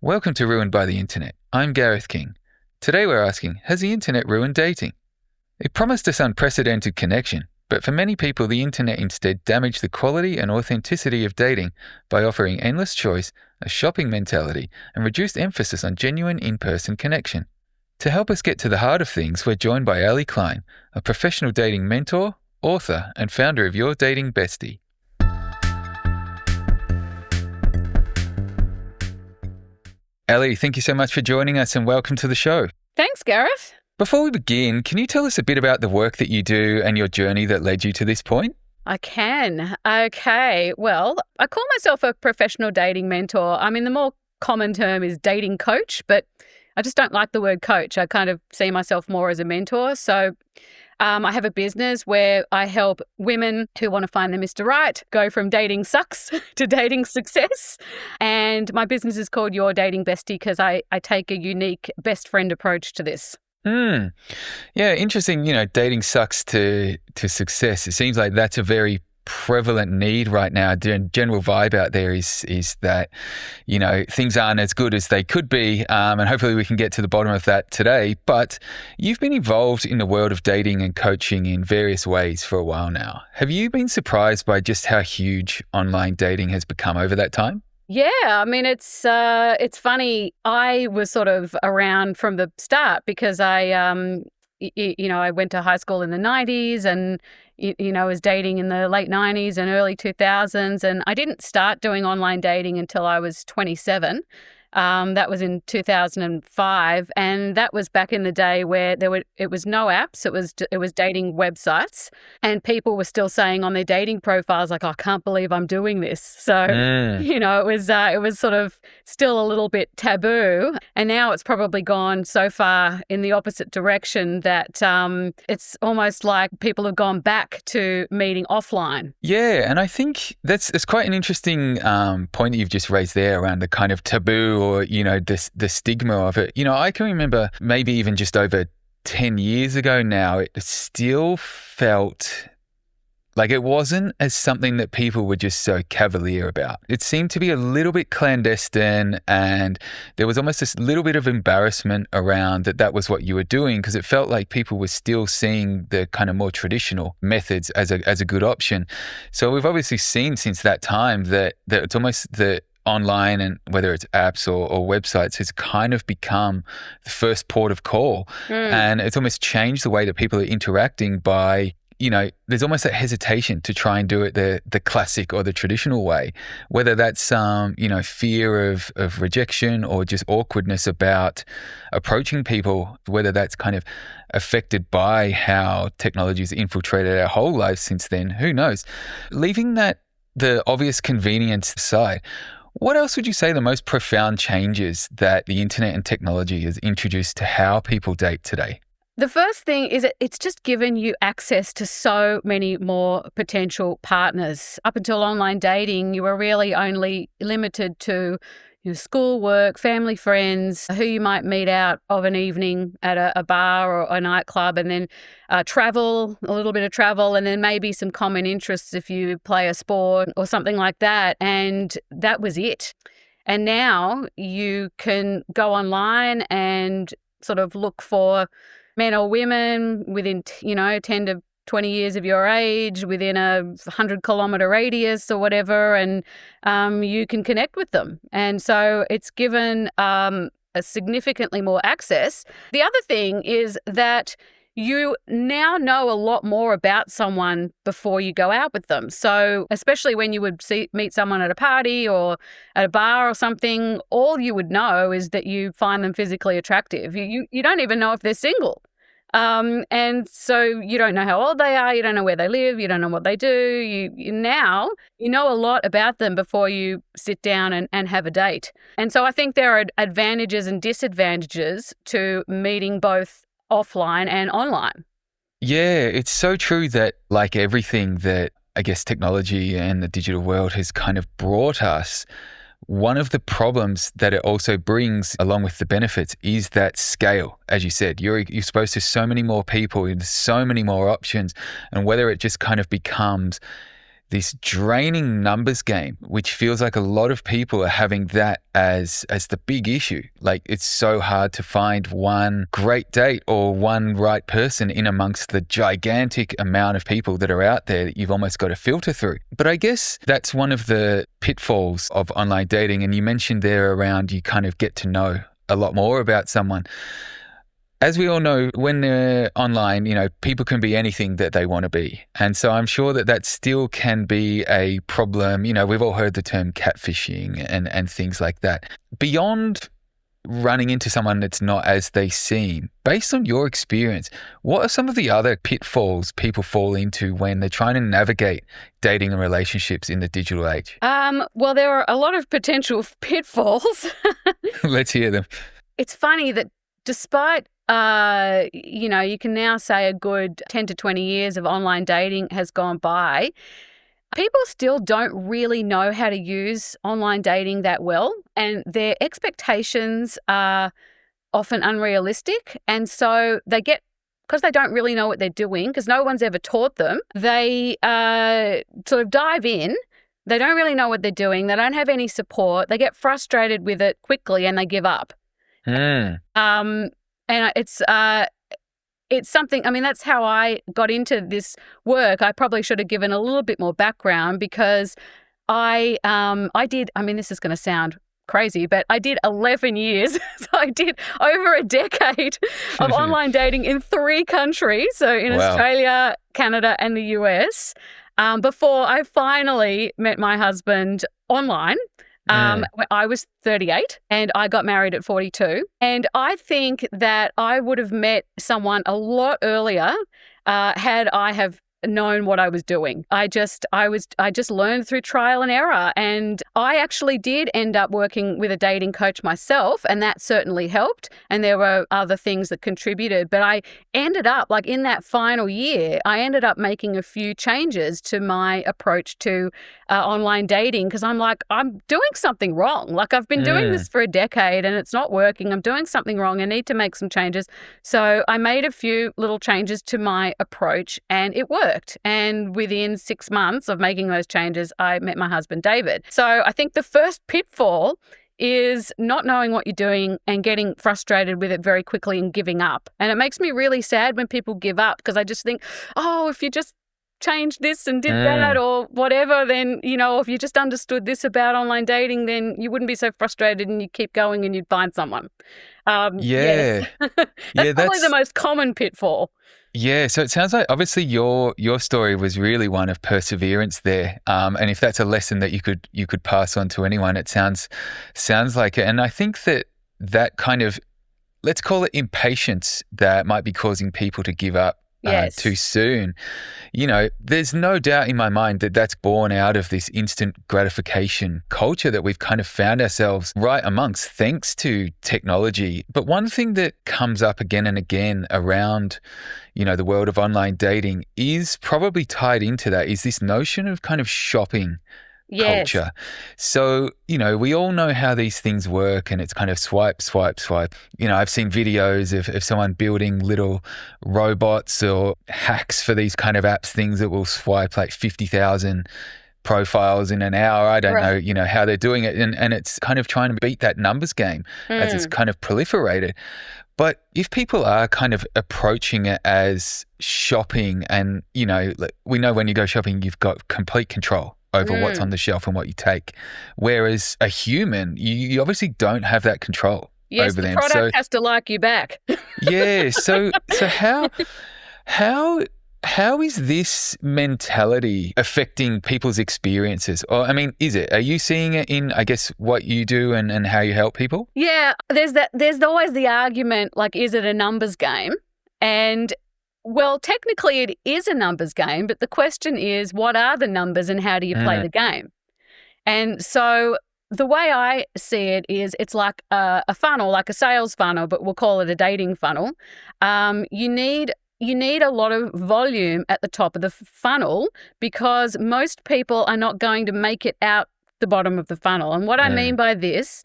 Welcome to Ruined by the Internet. I'm Gareth King. Today we're asking, has the internet ruined dating? It promised us unprecedented connection, but for many people the internet instead damaged the quality and authenticity of dating by offering endless choice, a shopping mentality, and reduced emphasis on genuine in-person connection. To help us get to the heart of things, we're joined by Elly Klein, a professional dating mentor, author, and founder of Your Dating Bestie. Elly, thank you so much for joining us and welcome to the show. Thanks, Gareth. Before we begin, can you tell us a bit about the work that you do and your journey that led you to this point? I can. Okay. Well, I call myself a professional dating mentor. I mean, the more common term is dating coach, but I just don't like the word coach. I kind of see myself more as a mentor. So I have a business where I help women who want to find their Mr. Right go from dating sucks to dating success. And my business is called Your Dating Bestie because I take a unique best friend approach to this. Yeah, interesting. Dating sucks to success. It seems like that's a very prevalent need right now. The general vibe out there is that, things aren't as good as they could be. And hopefully we can get to the bottom of that today. But you've been involved in the world of dating and coaching in various ways for a while now. Have you been surprised by just how huge online dating has become over that time? Yeah, I mean, it's funny. I was sort of around from the start because I went to high school in the 90s and, was dating in the late 90s and early 2000s. And I didn't start doing online dating until I was 27. That was in 2005. And that was back in the day where it was no apps. It was dating websites. And people were still saying on their dating profiles, like, oh, I can't believe I'm doing this. So, it was sort of still a little bit taboo. And now it's probably gone so far in the opposite direction that it's almost like people have gone back to meeting offline. Yeah, and I think it's quite an interesting point that you've just raised there around the kind of taboo or, the stigma of it. I can remember maybe even just over 10 years ago now, it still felt like it wasn't as something that people were just so cavalier about. It seemed to be a little bit clandestine and there was almost this little bit of embarrassment around that was what you were doing because it felt like people were still seeing the kind of more traditional methods as a good option. So we've obviously seen since that time that it's almost the online and whether it's apps or websites has kind of become the first port of call. And it's almost changed the way that people are interacting by, there's almost that hesitation to try and do it the classic or the traditional way, whether that's, fear of rejection or just awkwardness about approaching people, whether that's kind of affected by how technology has infiltrated our whole lives since then, who knows? Leaving the obvious convenience aside, what else would you say the most profound changes that the internet and technology has introduced to how people date today? The first thing is it's just given you access to so many more potential partners. Up until online dating, you were really only limited to school, work, family, friends, who you might meet out of an evening at a bar or a nightclub, and then a little bit of travel, and then maybe some common interests if you play a sport or something like that. And that was it. And now you can go online and sort of look for men or women within, 10 to 20 years of your age, within a 100-kilometre radius or whatever, and you can connect with them. And so it's given a significantly more access. The other thing is that you now know a lot more about someone before you go out with them. So especially when you would meet someone at a party or at a bar or something, all you would know is that you find them physically attractive. You don't even know if they're single. And so you don't know how old they are, you don't know where they live, you don't know what they do. You know a lot about them before you sit down and have a date. And so I think there are advantages and disadvantages to meeting both offline and online. Yeah, it's so true that like everything that I guess technology and the digital world has kind of brought us, one of the problems that it also brings along with the benefits is that scale. As you said, you're exposed to so many more people, there's so many more options, and whether it just kind of becomes this draining numbers game, which feels like a lot of people are having that as the big issue. Like, it's so hard to find one great date or one right person in amongst the gigantic amount of people that are out there that you've almost got to filter through. But I guess that's one of the pitfalls of online dating. And you mentioned there around you kind of get to know a lot more about someone. As we all know, when they're online, people can be anything that they want to be. And so I'm sure that still can be a problem. We've all heard the term catfishing and things like that. Beyond running into someone that's not as they seem, based on your experience, what are some of the other pitfalls people fall into when they're trying to navigate dating and relationships in the digital age? Well, there are a lot of potential pitfalls. Let's hear them. It's funny that despite you can now say a good 10 to 20 years of online dating has gone by, people still don't really know how to use online dating that well, and their expectations are often unrealistic. And so because they don't really know what they're doing, because no one's ever taught them, they sort of dive in. They don't really know what they're doing. They don't have any support. They get frustrated with it quickly and they give up. And it's something, that's how I got into this work. I probably should have given a little bit more background because I did, this is going to sound crazy, but I did 11 years. So I did over a decade of online dating in 3 countries. So in Australia, Canada, and the US, before I finally met my husband online. I was 38 and I got married at 42. And I think that I would have met someone a lot earlier had I have known what I was doing. I just learned through trial and error, and I actually did end up working with a dating coach myself, and that certainly helped, and there were other things that contributed, but I ended up, like in that final year, I ended up making a few changes to my approach to online dating, because I'm like, I'm doing something wrong. Like, I've been doing this for a decade and it's not working. I'm doing something wrong. I need to make some changes. So I made a few little changes to my approach and it worked. And within 6 months of making those changes, I met my husband, David. So I think the first pitfall is not knowing what you're doing and getting frustrated with it very quickly and giving up. And it makes me really sad when people give up, because I just think, oh, if you just changed this and did that or whatever, then, if you just understood this about online dating, then you wouldn't be so frustrated and you'd keep going and you'd find someone. That's probably the most common pitfall. Yeah, so it sounds like obviously your story was really one of perseverance there, and if that's a lesson that you could pass on to anyone, it sounds like it. And I think that kind of, let's call it impatience, that might be causing people to give up too soon. There's no doubt in my mind that that's born out of this instant gratification culture that we've kind of found ourselves right amongst, thanks to technology. But one thing that comes up again and again around, the world of online dating is probably tied into that, is this notion of kind of shopping culture. So, we all know how these things work, and it's kind of swipe, swipe, swipe. I've seen videos of someone building little robots or hacks for these kind of apps, things that will swipe like 50,000 profiles in an hour. I don't know, how they're doing it. And it's kind of trying to beat that numbers game as it's kind of proliferated. But if people are kind of approaching it as shopping, and, we know when you go shopping, you've got complete control over what's on the shelf and what you take. Whereas a human, you obviously don't have that control over them. Yes, the product has to like you back. Yeah. So how is this mentality affecting people's experiences? Or, is it? Are you seeing it in, I guess, what you do and how you help people? Yeah, there's always the argument, like, is it a numbers game? And well, technically it is a numbers game, but the question is, what are the numbers and how do you play the game? And so the way I see it is, it's like a funnel, like a sales funnel, but we'll call it a dating funnel. You need a lot of volume at the top of the funnel, because most people are not going to make it out the bottom of the funnel. And what I mean by this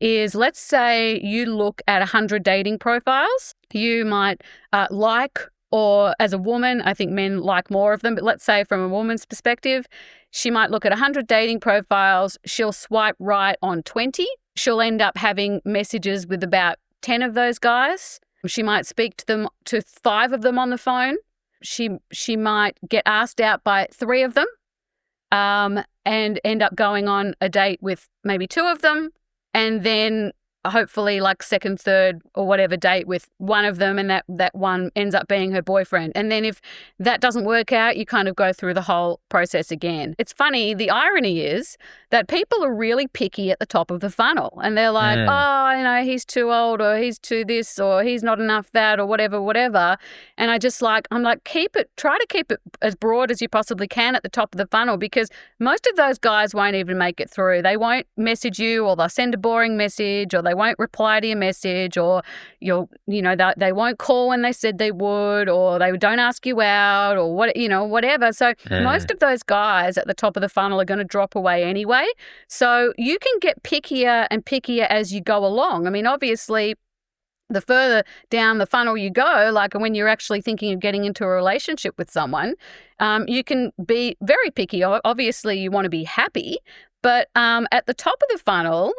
is, let's say you look at 100 dating profiles. You might or as a woman, I think men like more of them, but let's say from a woman's perspective, She might look at 100 dating profiles. She'll swipe right on 20. She'll end up having messages with about 10 of those guys. She might speak to 5 of them on the phone. She might get asked out by 3 of them, and end up going on a date with maybe 2 of them, and then hopefully like second, third or whatever date with one of them, and that one ends up being her boyfriend. And then if that doesn't work out, you kind of go through the whole process again. It's funny, the irony is that people are really picky at the top of the funnel, and they're like, oh, he's too old, or he's too this, or he's not enough that, or whatever. And I'm like, try to keep it as broad as you possibly can at the top of the funnel, because most of those guys won't even make it through. They won't message you, or they'll send a boring message, or they won't reply to your message, or they won't call when they said they would, or they don't ask you out, or whatever. So most of those guys at the top of the funnel are going to drop away anyway. So you can get pickier and pickier as you go along. I mean, obviously, the further down the funnel you go, like when you're actually thinking of getting into a relationship with someone, you can be very picky. Obviously, you want to be happy, but at the top of the funnel,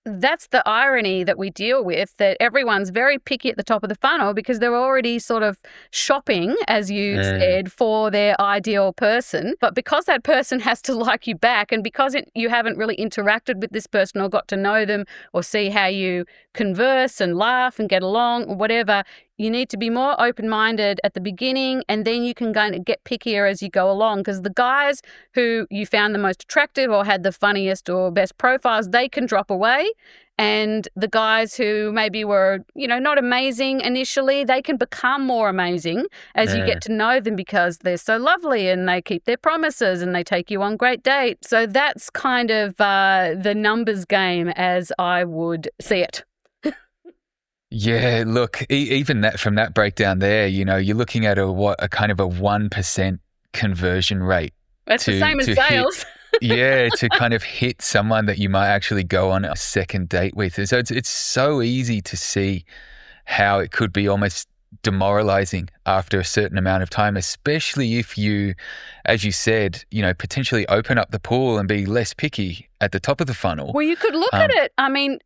that's the irony that we deal with, that everyone's very picky at the top of the funnel because they're already sort of shopping, as you said, for their ideal person. But because that person has to like you back, and because you haven't really interacted with this person or got to know them or see how you converse and laugh and get along or whatever, you need to be more open-minded at the beginning, and then you can kind of get pickier as you go along, because the guys who you found the most attractive or had the funniest or best profiles, they can drop away. And the guys who maybe were, not amazing initially, they can become more amazing as you get to know them, because they're so lovely and they keep their promises and they take you on great dates. So that's kind of the numbers game as I would see it. Yeah, look, even that from that breakdown there, you're looking at a kind of a 1% conversion rate. That's the same as sales. To kind of hit someone that you might actually go on a second date with. So it's so easy to see how it could be almost demoralizing after a certain amount of time, especially if you, as you said, potentially open up the pool and be less picky at the top of the funnel. Well, you could look at it. I mean,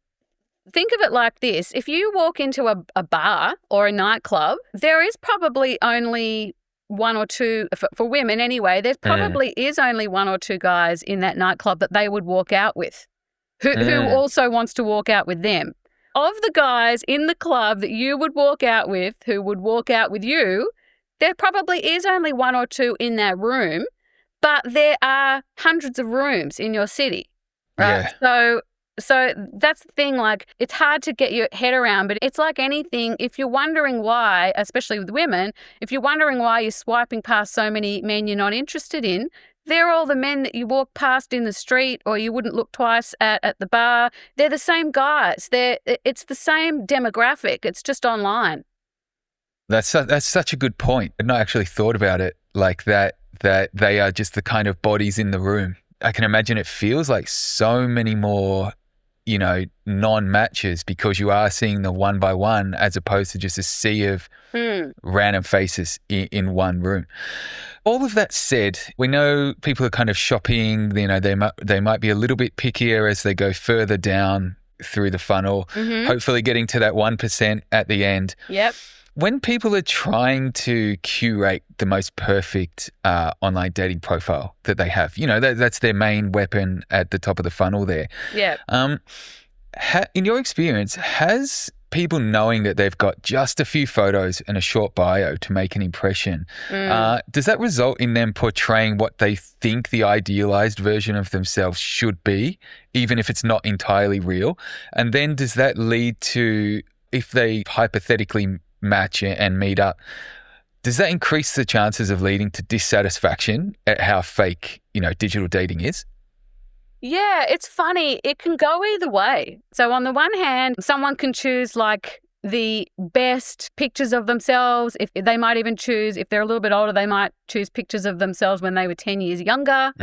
think of it like this. If you walk into a bar or a nightclub, there is probably only 1 or 2, for women anyway, there probably is only 1 or 2 guys in that nightclub that they would walk out with, who also wants to walk out with them. Of the guys in the club that you would walk out with, who would walk out with you, there probably is only 1 or 2 in that room, but there are hundreds of rooms in your city, right? Yeah. So that's the thing, like, it's hard to get your head around, but it's like anything. If you're wondering why, especially with women, if you're wondering why you're swiping past so many men you're not interested in, they're all the men that you walk past in the street or you wouldn't look twice at the bar. They're the same guys. It's the same demographic. It's just online. That's such a good point. I've not actually thought about it like that they are just the kind of bodies in the room. I can imagine it feels like so many more non-matches, because you are seeing the one by one as opposed to just a sea of random faces in one room. All of that said, we know people are kind of shopping, they might be a little bit pickier as they go further down through the funnel, hopefully getting to that 1% at the end. Yep. When people are trying to curate the most perfect online dating profile that they have, that's their main weapon at the top of the funnel there. Yeah. In your experience, has people knowing that they've got just a few photos and a short bio to make an impression, does that result in them portraying what they think the idealized version of themselves should be, even if it's not entirely real? And then does that lead to, if they hypothetically match and meet up, does that increase the chances of leading to dissatisfaction at how fake, digital dating is? Yeah, it's funny. It can go either way. So on the one hand, someone can choose like the best pictures of themselves. If they might even choose, if they're a little bit older, they might choose pictures of themselves when they were 10 years younger,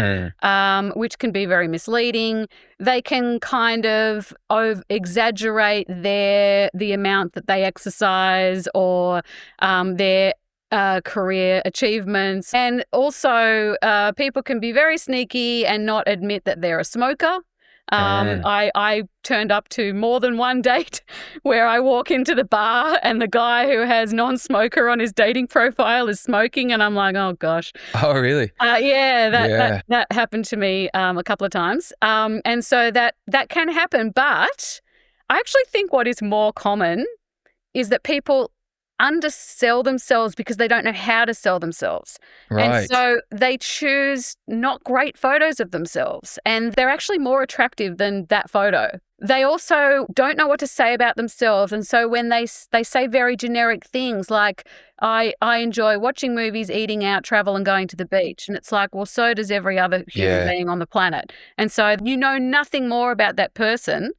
which can be very misleading. They can kind of exaggerate the amount that they exercise, or their career achievements. And also, people can be very sneaky and not admit that they're a smoker. I turned up to more than one date where I walk into the bar and the guy who has non-smoker on his dating profile is smoking, and I'm like, oh gosh. Oh, really? That happened to me a couple of times, and so that can happen. But I actually think what is more common is that people undersell themselves because they don't know how to sell themselves. Right. And so they choose not great photos of themselves, and they're actually more attractive than that photo. They also don't know what to say about themselves, and so when they say very generic things like, I enjoy watching movies, eating out, travel and going to the beach. And it's like, well, so does every other human being on the planet. And so you know nothing more about that person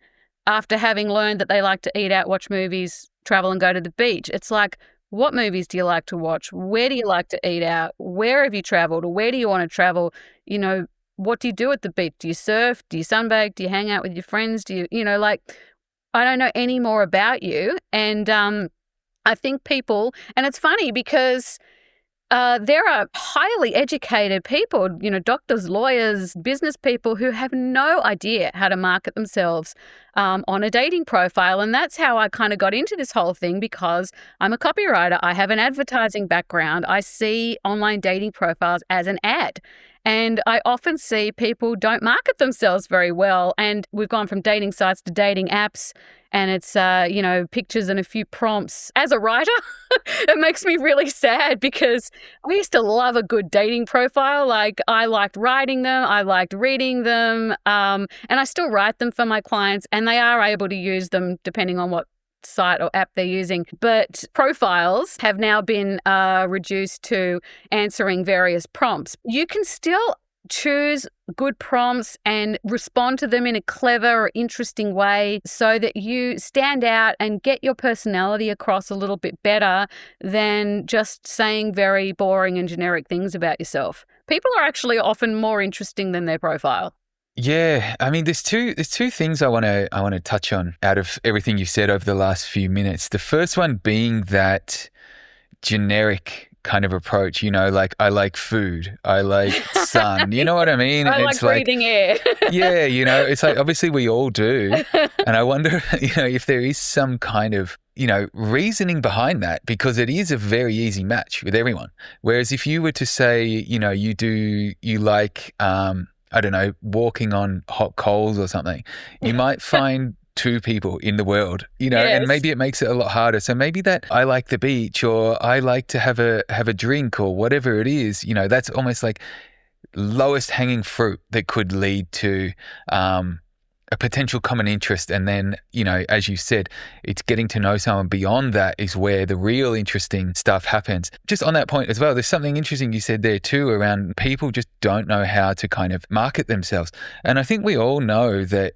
after having learned that they like to eat out, watch movies, travel and go to the beach. It's like, what movies do you like to watch? Where do you like to eat out? Where have you traveled? Or where do you want to travel? You know, what do you do at the beach? Do you surf? Do you sunbathe? Do you hang out with your friends? Do you know, like, I don't know any more about you. And I think people, and it's funny because there are highly educated people, you know, doctors, lawyers, business people who have no idea how to market themselves on a dating profile. And that's how I kind of got into this whole thing, because I'm a copywriter. I have an advertising background. I see online dating profiles as an ad. And I often see people don't market themselves very well. And we've gone from dating sites to dating apps, and it's, you know, pictures and a few prompts. As a writer, it makes me really sad because I used to love a good dating profile. Like, I liked writing them, I liked reading them, and I still write them for my clients, and they are able to use them depending on what site or app they're using. But profiles have now been reduced to answering various prompts. You can still choose good prompts and respond to them in a clever or interesting way so that you stand out and get your personality across a little bit better than just saying very boring and generic things about yourself. People are actually often more interesting than their profile. Yeah, I mean, there's two things I want to touch on out of everything you've said over the last few minutes. The first one being that generic kind of approach, you know, like, I like food, I like sun, you know what I mean? I like breathing air. Yeah, you know, it's like, obviously we all do. And I wonder, you know, if there is some kind of, you know, reasoning behind that, because it is a very easy match with everyone. Whereas if you were to say, you know, you like, I don't know, walking on hot coals or something, you might find two people in the world, you know, and maybe it makes it a lot harder. So maybe that I like the beach, or I like to have a drink, or whatever it is, you know, that's almost like lowest hanging fruit that could lead to a potential common interest. And then, you know, as you said, it's getting to know someone beyond that is where the real interesting stuff happens. Just on that point as well, there's something interesting you said there too around people just don't know how to kind of market themselves. And I think we all know that,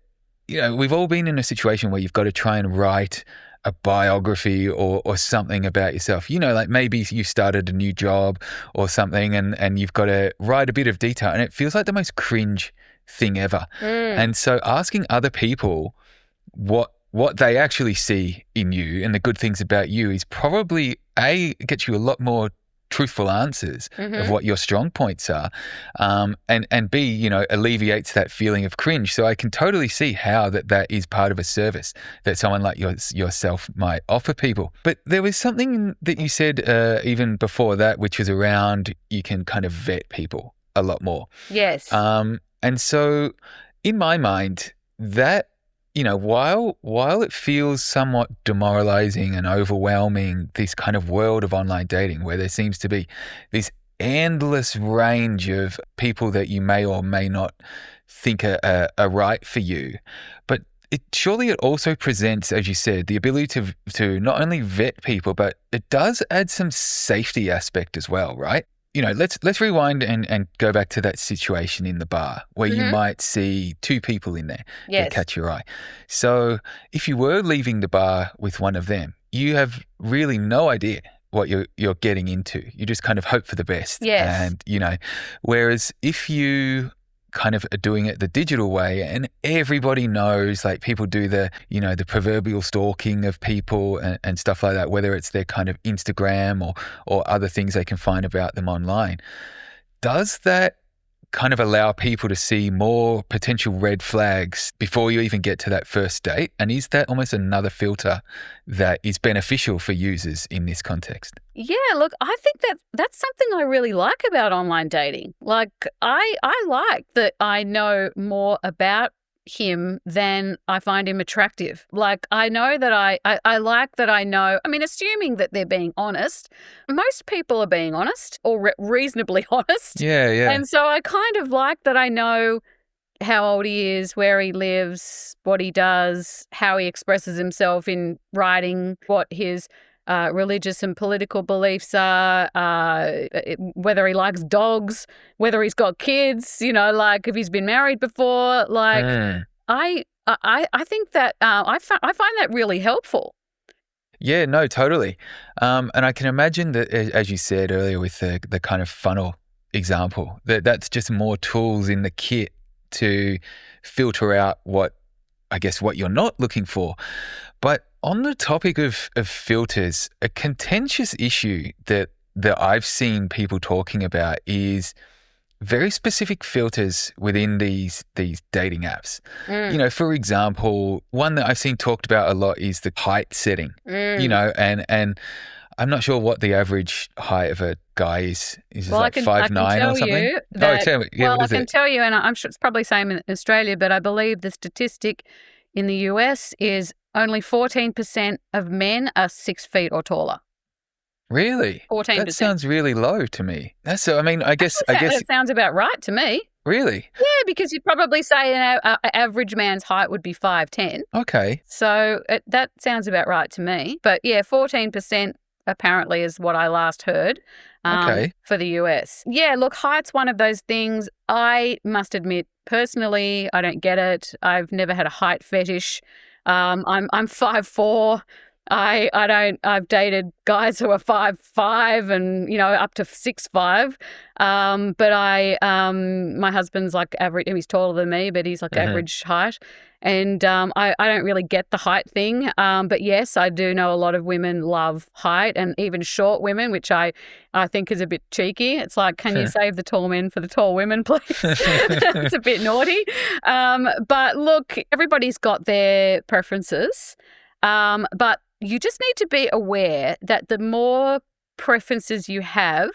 you know, we've all been in a situation where you've got to try and write a biography or something about yourself. You know, like maybe you started a new job or something and you've got to write a bit of detail, and it feels like the most cringe thing ever. And so asking other people what they actually see in you and the good things about you is probably gets you a lot more truthful answers of what your strong points are, and B, you know, alleviates that feeling of cringe. So I can totally see how that is part of a service that someone like yourself might offer people. But there was something that you said even before that, which was around you can kind of vet people a lot more. Yes. And so in my mind, that, you know, while it feels somewhat demoralizing and overwhelming, this kind of world of online dating where there seems to be this endless range of people that you may or may not think are right for you, but surely it also presents, as you said, the ability to not only vet people, but it does add some safety aspect as well, right? You know, let's rewind and go back to that situation in the bar where you might see two people in there that catch your eye. So if you were leaving the bar with one of them, you have really no idea what you're getting into. You just kind of hope for the best. Yes. And, you know, whereas if you kind of doing it the digital way, and everybody knows, like, people do the, the proverbial stalking of people and stuff like that, whether it's their kind of Instagram or other things they can find about them online. Does that kind of allow people to see more potential red flags before you even get to that first date? And is that almost another filter that is beneficial for users in this context? Yeah, look, I think that's something I really like about online dating. Like, I like that I know more about him than I find him attractive. Like, I know that I like that I know, I mean, assuming that they're being honest. Most people are being honest or reasonably honest. Yeah. And so I kind of like that I know how old he is, where he lives, what he does, how he expresses himself in writing, what his religious and political beliefs are, whether he likes dogs, whether he's got kids, like if he's been married before. Like, I think that I find that really helpful. Yeah, no, totally. And I can imagine that, as you said earlier with the kind of funnel example, that's just more tools in the kit to filter out what you're not looking for. But on the topic of filters, a contentious issue that I've seen people talking about is very specific filters within these dating apps. For example, one that I've seen talked about a lot is the height setting. And I'm not sure what the average height of a guy is. Is it like 5'9" or something? Tell me. Yeah, I can tell you, and I'm sure it's probably the same in Australia, but I believe the statistic in the US is only 14% of men are 6 feet or taller. Really? 14%. That sounds really low to me. I guess that sounds about right to me. Really? Yeah, because you'd probably say an average man's height would be 5'10". Okay. So that sounds about right to me. But yeah, 14% apparently is what I last heard for the US. Yeah, look, height's one of those things. I must admit, personally, I don't get it. I've never had a height fetish. I'm 5'4". I've dated guys who are 5'5" and, up to 6'5". But my husband's like average, he's taller than me, but he's like average height. And I don't really get the height thing. But yes, I do know a lot of women love height, and even short women, which I think is a bit cheeky. It's like, can you save the tall men for the tall women, please? It's a bit naughty. But look, everybody's got their preferences. But you just need to be aware that the more preferences you have,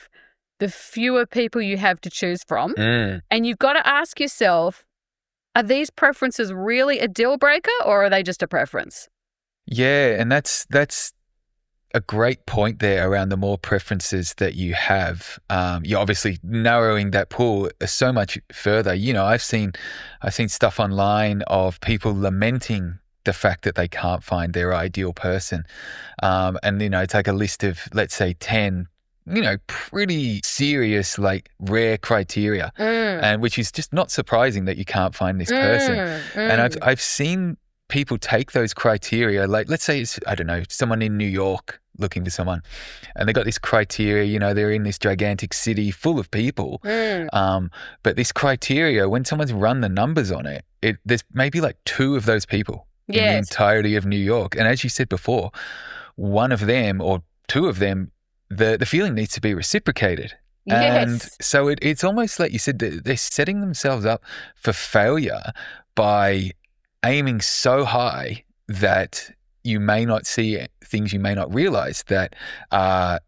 the fewer people you have to choose from. And you've got to ask yourself, are these preferences really a deal breaker, or are they just a preference? Yeah, and that's a great point there around the more preferences that you have. You're obviously narrowing that pool so much further. I've seen stuff online of people lamenting the fact that they can't find their ideal person. And take a list of, let's say, 10 pretty serious, like, rare criteria, and which is just not surprising that you can't find this person. And I've seen people take those criteria, like, let's say it's, I don't know, someone in New York looking for someone, and they got this criteria, they're in this gigantic city full of people. But this criteria, when someone's run the numbers on it, there's maybe like 2 of those people in the entirety of New York. And as you said before, one of them or 2 of them, the feeling needs to be reciprocated. Yes. And so it's almost like you said, they're setting themselves up for failure by aiming so high that you may not see things, you may not realize that are,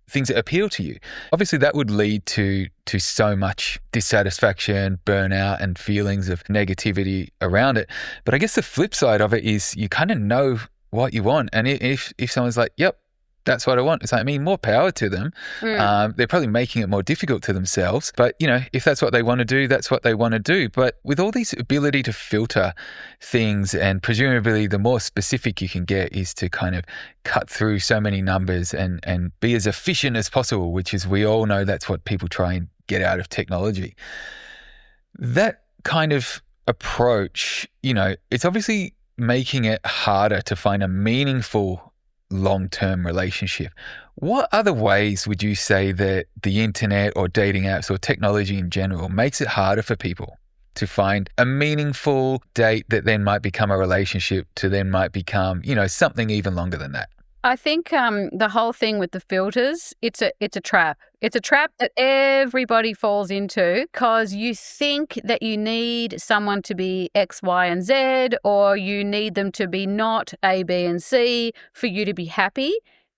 things that appeal to you. Obviously, that would lead to so much dissatisfaction, burnout, and feelings of negativity around it. But I guess the flip side of it is you kind of know what you want. And if someone's like, yep, that's what I want, it's like, more power to them. They're probably making it more difficult to themselves. But, if that's what they want to do, that's what they want to do. But with all these ability to filter things, and presumably the more specific you can get is to kind of cut through so many numbers and be as efficient as possible, which is, we all know that's what people try and get out of technology. That kind of approach, it's obviously making it harder to find a meaningful long-term relationship. What other ways would you say that the internet or dating apps or technology in general makes it harder for people to find a meaningful date that then might become a relationship to then might become, something even longer than that? I think the whole thing with the filters, it's a trap. It's a trap that everybody falls into because you think that you need someone to be X, Y, and Z, or you need them to be not A, B, and C for you to be happy.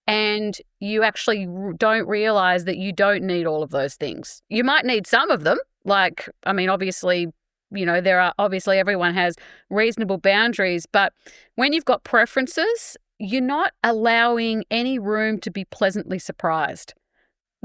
And you actually don't realize that you don't need all of those things. You might need some of them. Obviously, everyone has reasonable boundaries, but when you've got preferences, you're not allowing any room to be pleasantly surprised.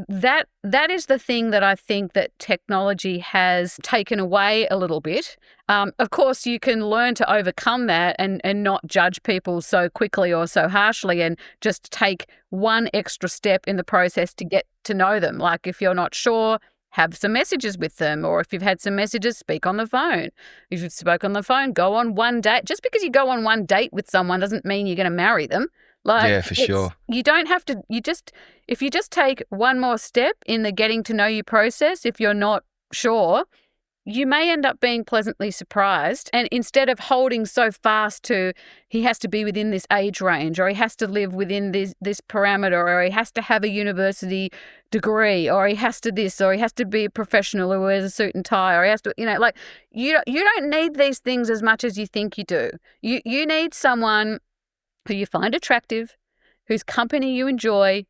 That is the thing that I think that technology has taken away a little bit. Of course, you can learn to overcome that and not judge people so quickly or so harshly and just take one extra step in the process to get to know them. Like if you're not sure, have some messages with them, or if you've had some messages, speak on the phone. If you've spoken on the phone, go on one date. Just because you go on one date with someone doesn't mean you're going to marry them. Yeah, for sure. You don't have to, if you just take one more step in the getting to know you process, if you're not sure, you may end up being pleasantly surprised. And instead of holding so fast to, he has to be within this age range, or he has to live within this parameter, or he has to have a university degree, or he has to this, or he has to be a professional who wears a suit and tie, or he has to, you don't need these things as much as you think you do. You need someone who you find attractive, whose company you enjoy,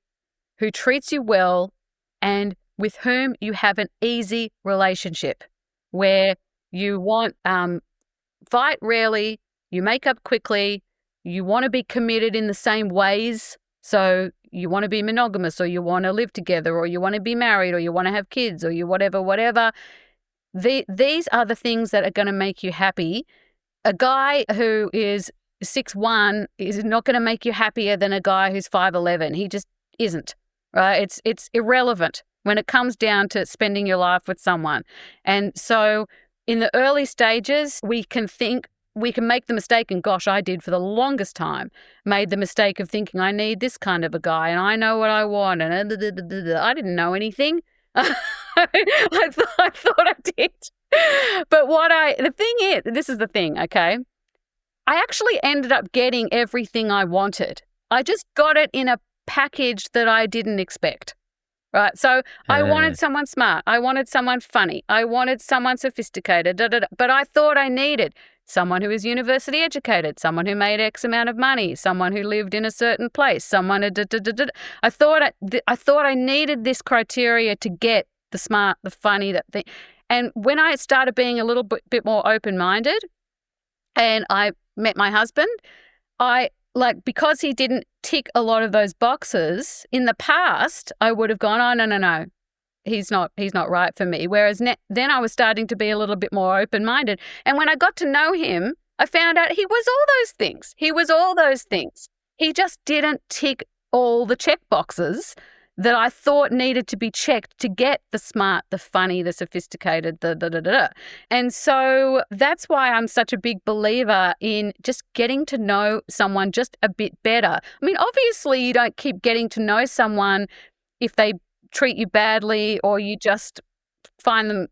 who treats you well, and with whom you have an easy relationship where you want fight rarely, you make up quickly, you want to be committed in the same ways. So you want to be monogamous, or you want to live together, or you want to be married, or you want to have kids, or you whatever. These are the things that are going to make you happy. A guy who is 6'1" is not going to make you happier than a guy who's 5'11". He just isn't, right? It's irrelevant when it comes down to spending your life with someone. And so in the early stages, we can make the mistake, and gosh, I did for the longest time, made the mistake of thinking I need this kind of a guy and I know what I want, and I didn't know anything. I thought I did. But this is the thing, okay? I actually ended up getting everything I wanted. I just got it in a package that I didn't expect. Right. So I wanted someone smart. I wanted someone funny. I wanted someone sophisticated. But I thought I needed someone who was university educated, someone who made X amount of money, someone who lived in a certain place, someone. I thought I needed this criteria to get the smart, the funny, that thing. And when I started being a little bit more open-minded, and I met my husband, because he didn't tick a lot of those boxes in the past, I would have gone, oh, no, he's not right for me. Whereas then I was starting to be a little bit more open-minded. And when I got to know him, I found out he was all those things. He just didn't tick all the check boxes that I thought needed to be checked to get the smart, the funny, the sophisticated, And so that's why I'm such a big believer in just getting to know someone just a bit better. I mean, obviously you don't keep getting to know someone if they treat you badly, or you just find them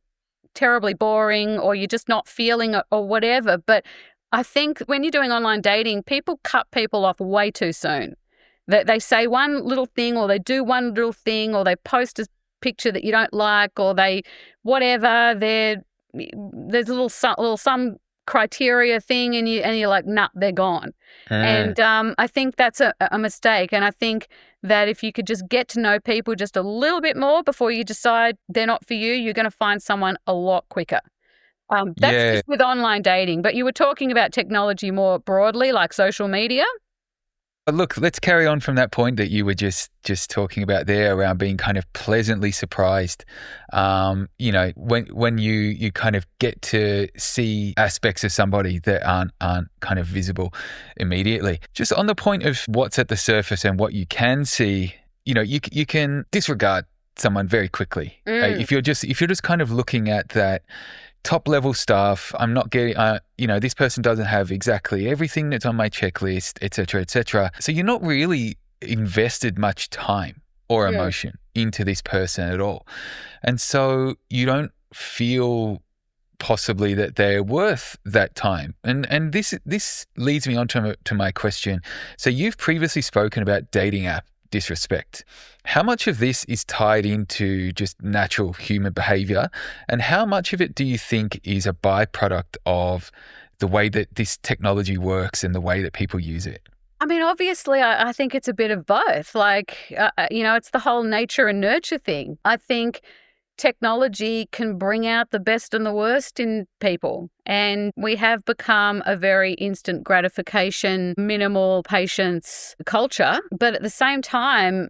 terribly boring, or you're just not feeling it, or whatever. But I think when you're doing online dating, people cut people off way too soon. They say one little thing, or they do one little thing, or they post a picture that you don't like, or they whatever. There's some criteria thing, and you're like, nah, they're gone. And I think that's a mistake. And I think that if you could just get to know people just a little bit more before you decide they're not for you, you're going to find someone a lot quicker. That's just with online dating. But you were talking about technology more broadly, like social media. Look, let's carry on from that point that you were just talking about there around being kind of pleasantly surprised. When you kind of get to see aspects of somebody that aren't kind of visible immediately. Just on the point of what's at the surface and what you can see, you can disregard someone very quickly. If you're just kind of looking at that top level stuff. I'm not getting, this person doesn't have exactly everything that's on my checklist, et cetera, et cetera. So you're not really invested much time or emotion into this person at all. And so you don't feel possibly that they're worth that time. And this leads me on to my question. So you've previously spoken about dating app disrespect. How much of this is tied into just natural human behavior, and how much of it do you think is a byproduct of the way that this technology works and the way that people use it? I mean, obviously, I think it's a bit of both. It's the whole nature and nurture thing. I think technology can bring out the best and the worst in people. And we have become a very instant gratification, minimal patience culture. But at the same time,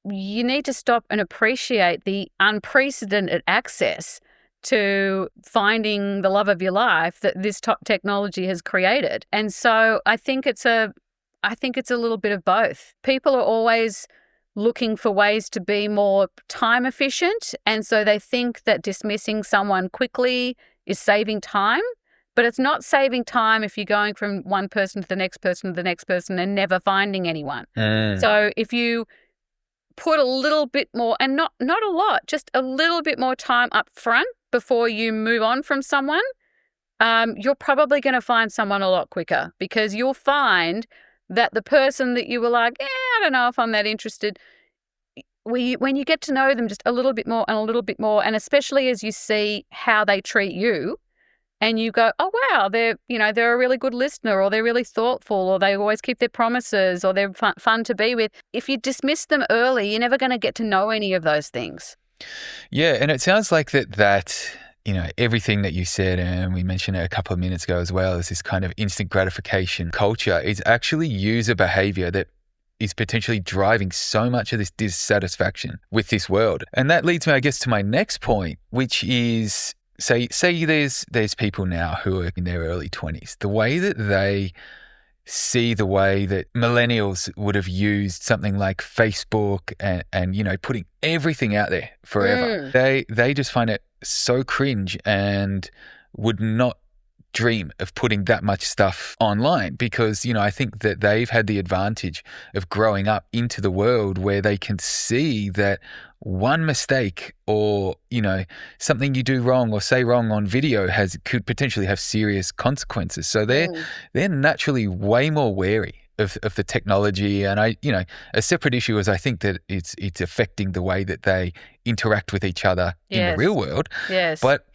you need to stop and appreciate the unprecedented access to finding the love of your life that this technology has created. And so I think it's a little bit of both. People are always looking for ways to be more time efficient. And so they think that dismissing someone quickly is saving time, but it's not saving time if you're going from one person to the next person to the next person and never finding anyone. So if you put a little bit more, and not a lot, just a little bit more time up front before you move on from someone, you're probably going to find someone a lot quicker, because you'll find that the person that you were like, I don't know if I'm that interested, when you get to know them just a little bit more and a little bit more, and especially as you see how they treat you, and you go, oh wow, they're a really good listener, or they're really thoughtful, or they always keep their promises, or they're fun to be with. If you dismiss them early, you're never going to get to know any of those things. Yeah, and it sounds like that everything that you said, and we mentioned it a couple of minutes ago as well, is this kind of instant gratification culture is actually user behavior that is potentially driving so much of this dissatisfaction with this world. And that leads me, I guess, to my next point, which is, say there's people now who are in their early 20s. The way that they see the way that millennials would have used something like Facebook and putting everything out there forever. They just find it so cringe and would not dream of putting that much stuff online, because I think that they've had the advantage of growing up into the world where they can see that one mistake or something you do wrong or say wrong on video could potentially have serious consequences. So they're naturally way more wary of the technology. And a separate issue is I think that it's affecting the way that they interact with each other in the real world. Yes. But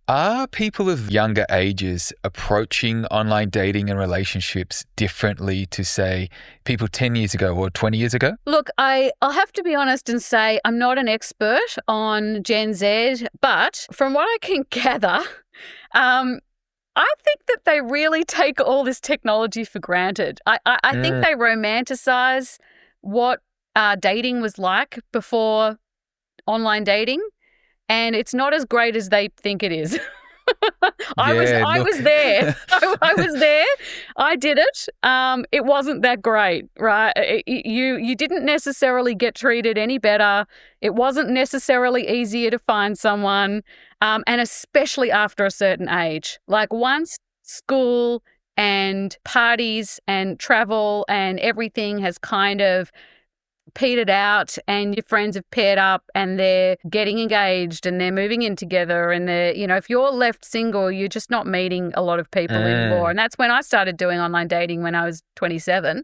are people of younger ages approaching online dating and relationships differently to, say, people 10 years ago or 20 years ago? Look, I'll have to be honest and say I'm not an expert on Gen Z, but from what I can gather, I think that they really take all this technology for granted. I think they romanticize what dating was like before online dating. And it's not as great as they think it is. I was there. I was there. I did it. It wasn't that great, right? You didn't necessarily get treated any better. It wasn't necessarily easier to find someone, and especially after a certain age. Like once school and parties and travel and everything has kind of petered out and your friends have paired up and they're getting engaged and they're moving in together and they're, if you're left single, you're just not meeting a lot of people anymore. And that's when I started doing online dating when I was 27.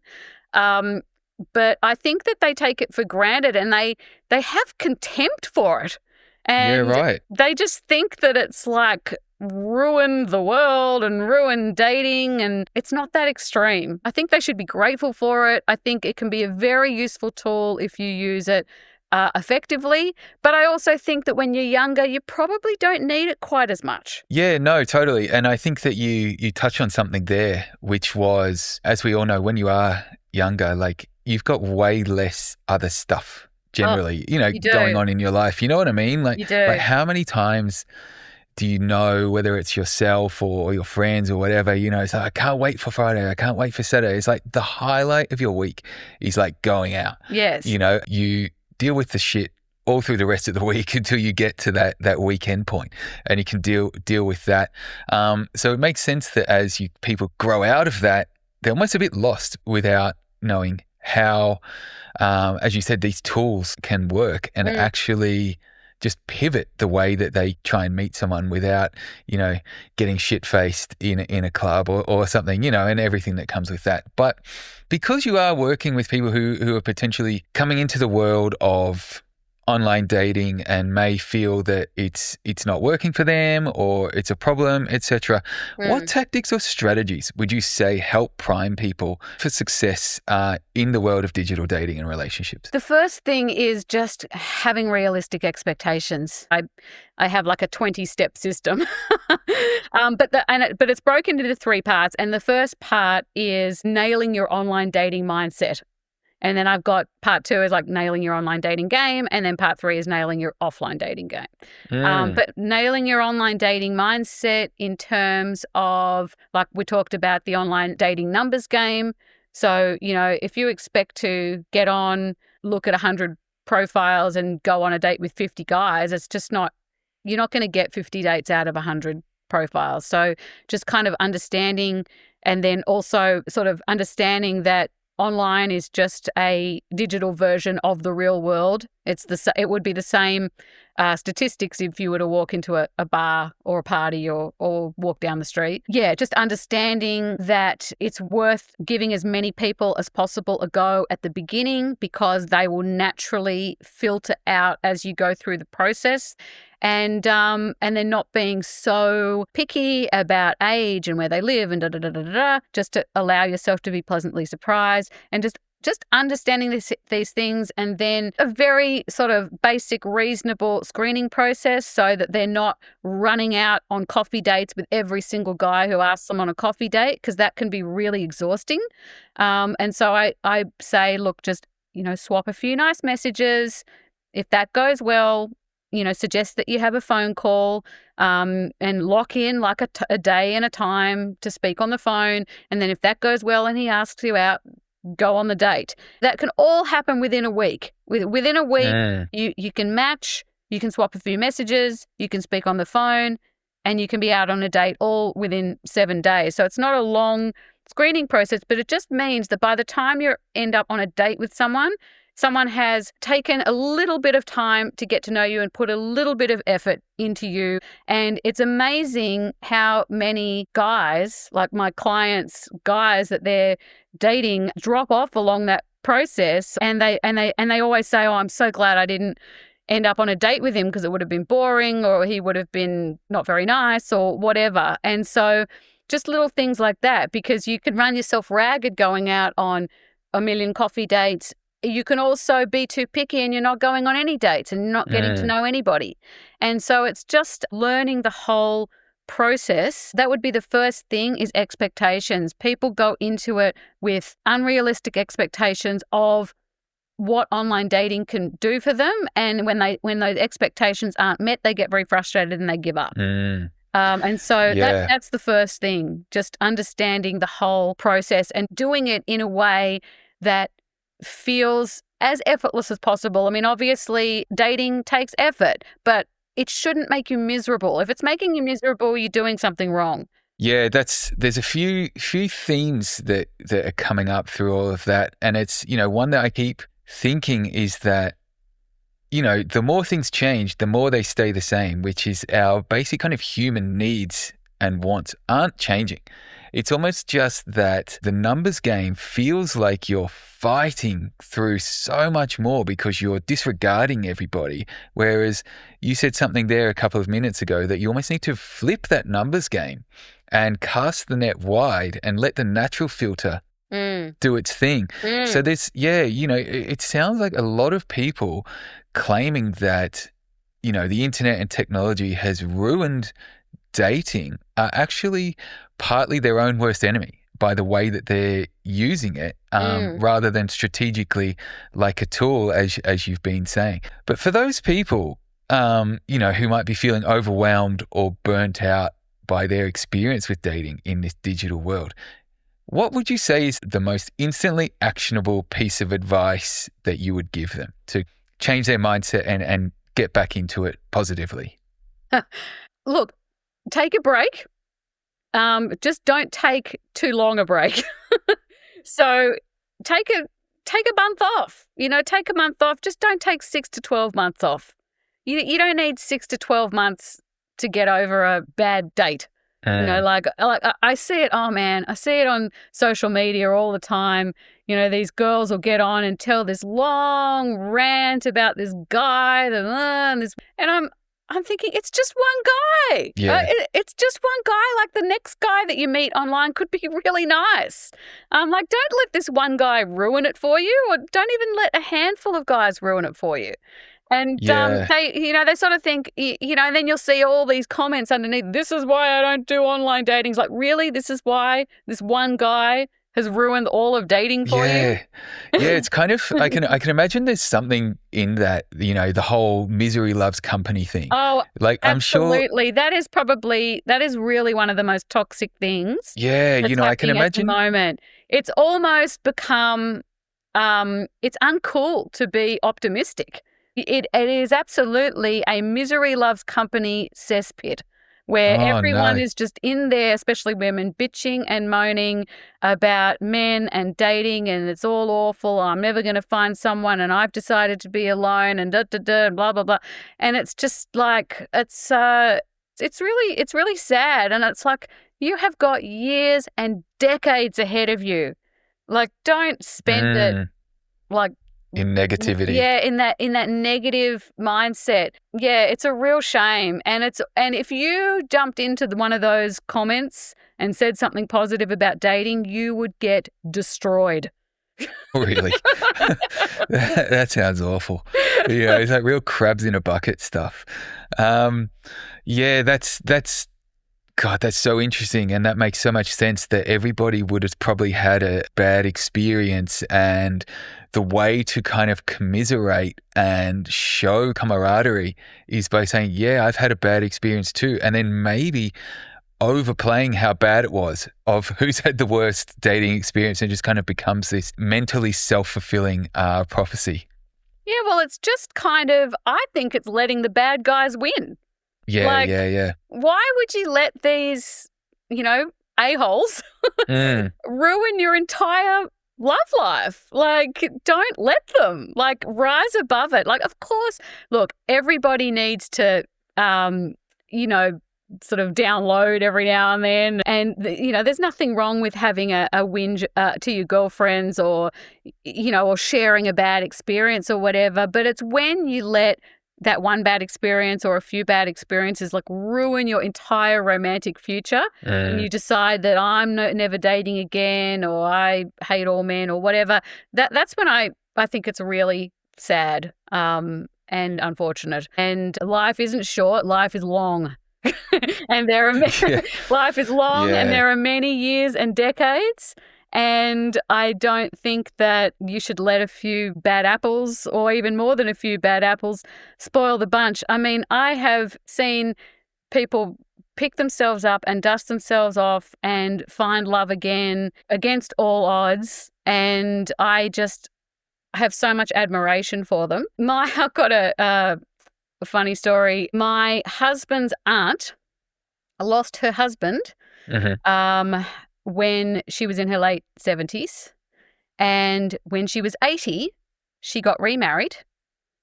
But I think that they take it for granted and they have contempt for it. And they just think that it's like ruined the world and ruined dating, and it's not that extreme. I think they should be grateful for it. I think it can be a very useful tool if you use it effectively. But I also think that when you're younger, you probably don't need it quite as much. Yeah, no, totally. And I think that you touch on something there, which was, as we all know, when you are younger, like you've got way less other stuff generally, going on in your life. You know what I mean? Like, you do. Like how many times do you know, whether it's yourself or your friends or whatever, it's like, I can't wait for Friday. I can't wait for Saturday. It's like the highlight of your week is like going out. Yes. You deal with the shit all through the rest of the week until you get to that weekend point, and you can deal with that. So it makes sense that as people grow out of that, they're almost a bit lost without knowing how, as you said, these tools can work and actually just pivot the way that they try and meet someone without, getting shit-faced in a club or something, and everything that comes with that. But because you are working with people who are potentially coming into the world of online dating and may feel that it's not working for them or it's a problem, etc. What tactics or strategies would you say help prime people for success in the world of digital dating and relationships? The first thing is just having realistic expectations. I have like a 20-step system, but it's broken into 3 parts. And the first part is nailing your online dating mindset. And then I've got part 2 is like nailing your online dating game. And then part 3 is nailing your offline dating game. But nailing your online dating mindset in terms of, like we talked about, the online dating numbers game. So, if you expect to get on, look at 100 profiles and go on a date with 50 guys, it's just not, you're not going to get 50 dates out of 100 profiles. So just kind of understanding, and then also sort of understanding that online is just a digital version of the real world. It would be the same statistics if you were to walk into a bar or a party or walk down the street. Yeah, just understanding that it's worth giving as many people as possible a go at the beginning, because they will naturally filter out as you go through the process. And then not being so picky about age and where they live and just to allow yourself to be pleasantly surprised, and just understanding these things, and then a very sort of basic, reasonable screening process so that they're not running out on coffee dates with every single guy who asks them on a coffee date, because that can be really exhausting. And so I say, look, just, swap a few nice messages. If that goes well, suggest that you have a phone call and lock in like a day and a time to speak on the phone. And then if that goes well and he asks you out, go on the date. That can all happen within a week. Within a week, you can match, you can swap a few messages, you can speak on the phone, and you can be out on a date all within 7 days. So it's not a long screening process, but it just means that by the time you end up on a date with someone has taken a little bit of time to get to know you and put a little bit of effort into you. And it's amazing how many guys, like my clients, guys that they're dating, drop off along that process. And they always say, oh, I'm so glad I didn't end up on a date with him, because it would have been boring, or he would have been not very nice, or whatever. And so just little things like that, because you can run yourself ragged going out on a million coffee dates. You can also be too picky and you're not going on any dates and not getting to know anybody. And so it's just learning the whole process. That would be the first thing, is expectations. People go into it with unrealistic expectations of what online dating can do for them. And when those expectations aren't met, they get very frustrated and they give up. And so that's the first thing, just understanding the whole process and doing it in a way that feels as effortless as possible. I mean, obviously, dating takes effort, but it shouldn't make you miserable. If it's making you miserable, you're doing something wrong. Yeah, there's a few themes that are coming up through all of that. And it's, one that I keep thinking is that, the more things change, the more they stay the same, which is our basic kind of human needs and wants aren't changing. It's almost just that the numbers game feels like you're fighting through so much more because you're disregarding everybody. Whereas you said something there a couple of minutes ago that you almost need to flip that numbers game and cast the net wide and let the natural filter do its thing. So there's, it sounds like a lot of people claiming that, the internet and technology has ruined dating are actually partly their own worst enemy by the way that they're using it, rather than strategically like a tool, as you've been saying. But for those people, who might be feeling overwhelmed or burnt out by their experience with dating in this digital world, what would you say is the most instantly actionable piece of advice that you would give them to change their mindset and get back into it positively? Look, take a break. Just don't take too long a break. So take a month off. Take a month off. Just don't take 6 to 12 months off. You don't need 6 to 12 months to get over a bad date. Like I see it. Oh man, I see it on social media all the time. These girls will get on and tell this long rant about this guy and this, and I'm thinking it's just one guy. Yeah. It's just one guy. Like the next guy that you meet online could be really nice. Like don't let this one guy ruin it for you, or don't even let a handful of guys ruin it for you. And they sort of think, and then you'll see all these comments underneath, this is why I don't do online dating. It's like, really? This is why this one guy has ruined all of dating for you? Yeah, it's kind of, I can imagine there's something in that, the whole misery loves company thing. Oh, like absolutely. I'm sure that is really one of the most toxic things. Yeah, I can imagine. At the moment, it's almost become, it's uncool to be optimistic. It is absolutely a misery loves company cesspit where everyone is just in there, especially women, bitching and moaning about men and dating, and it's all awful. I'm never going to find someone, and I've decided to be alone, and and blah blah blah. And it's just like it's really sad, and it's like you have got years and decades ahead of you. Like, don't spend it like in negativity. Yeah, in that negative mindset. Yeah, it's a real shame. And if you jumped into one of those comments and said something positive about dating, you would get destroyed. Really? That sounds awful. Yeah, it's like real crabs in a bucket stuff. Yeah, that's God, that's so interesting, and that makes so much sense that everybody would have probably had a bad experience, and the way to kind of commiserate and show camaraderie is by saying, yeah, I've had a bad experience too, and then maybe overplaying how bad it was of who's had the worst dating experience, and just kind of becomes this mentally self-fulfilling prophecy. Yeah, well, it's just kind of, I think it's letting the bad guys win. Yeah, yeah. Why would you let these, a-holes ruin your entire love life? Like, don't let them. Like, rise above it. Like, of course, look, everybody needs to, sort of download every now and then. And, there's nothing wrong with having a whinge to your girlfriends or sharing a bad experience or whatever. But it's when you let that one bad experience or a few bad experiences like ruin your entire romantic future, and you decide that I'm never dating again, or I hate all men, or whatever. That's when I think it's really sad and unfortunate. And life isn't short; life is long, and there are life is long, and there are many years and decades. And I don't think that you should let a few bad apples, or even more than a few bad apples, spoil the bunch. I mean, I have seen people pick themselves up and dust themselves off and find love again against all odds. And I just have so much admiration for them. I've got a funny story. My husband's aunt lost her husband. When she was in her late 70s, and when she was 80, she got remarried,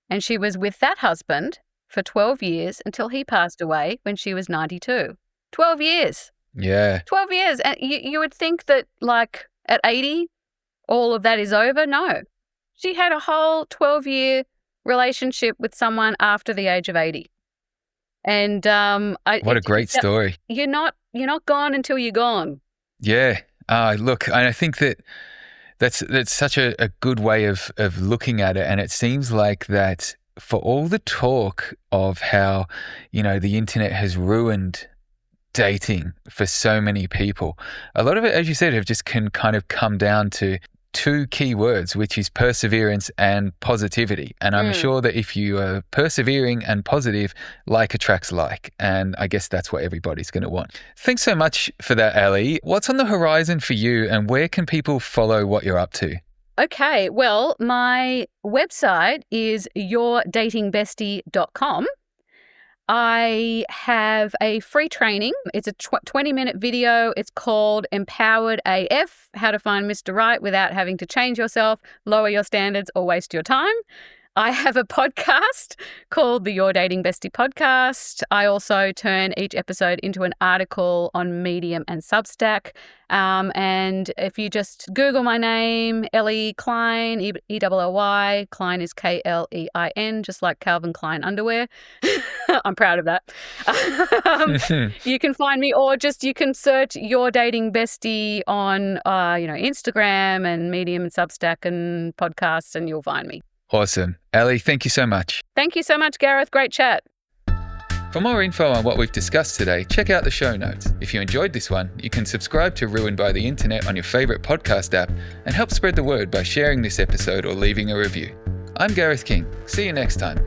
and she was with that husband for 12 years until he passed away when she was 92. 12 years. Yeah. 12 years. And you would think that, like, at 80, all of that is over. No. She had a whole 12-year relationship with someone after the age of 80. And what a great story. You're not gone until you're gone. Yeah. Look, I think that's such a good way of looking at it. And it seems like that for all the talk of how, the internet has ruined dating for so many people, a lot of it, as you said, can kind of come down to two key words, which is perseverance and positivity. And I'm sure that if you are persevering and positive, like attracts like. And I guess that's what everybody's going to want. Thanks so much for that, Elly. What's on the horizon for you, and where can people follow what you're up to? Okay, well, my website is yourdatingbestie.com. I have a free training. It's a 20-minute video. It's called Empowered AF, How to Find Mr. Right Without Having to Change Yourself, Lower Your Standards, or Waste Your Time. I have a podcast called the Your Dating Bestie podcast. I also turn each episode into an article on Medium and Substack. And if you just Google my name, Elly Klein, E-L-L-Y, Klein is K-L-E-I-N, just like Calvin Klein underwear. I'm proud of that. You can find me, or just you can search Your Dating Bestie on Instagram and Medium and Substack and podcasts, and you'll find me. Awesome. Elly, thank you so much. Thank you so much, Gareth. Great chat. For more info on what we've discussed today, check out the show notes. If you enjoyed this one, you can subscribe to Ruined by the Internet on your favourite podcast app and help spread the word by sharing this episode or leaving a review. I'm Gareth King. See you next time.